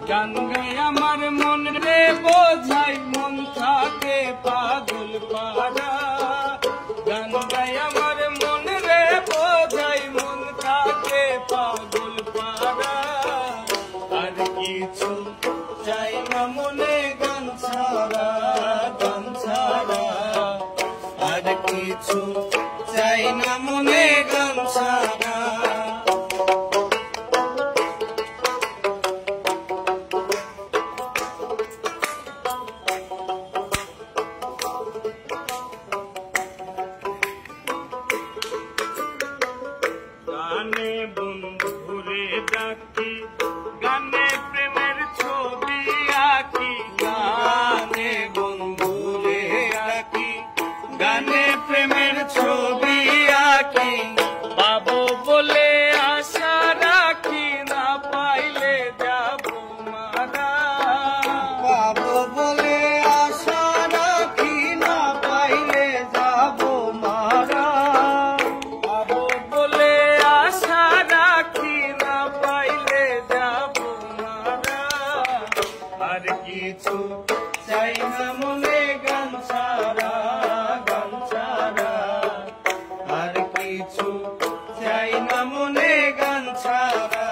গান গাই আমার মন রে বোঝাই মন থাকে পাগল পারা। গান গাই আমার মন রে বোঝাই মন থাকে পাগল পারা। আর কিছু চাই না মনে গান ছাড়া, গান ছাড়া। আর কিছু চাই না মনে গান ছাড়া। গানে বন্ধুরে ডাকি, গানে প্রেমের ছবি আঁকি। গানে বন্ধুরে ডাকি, গানে প্রেমের ছবি আঁকি। পাবো বলে আশা রাখি, না পাইলে যাব মারা। পাবো বলে আশা রাখি, না পাইলে যাব মারা। পাবো বলে আশা রাখি, না পাইলে যাব মারা। আর কিছু চাই না মনে গান ছাড়া, গান ছাড়া। আর কিছু চাই না মনে গান ছাড়া।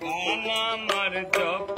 গান আমার জপ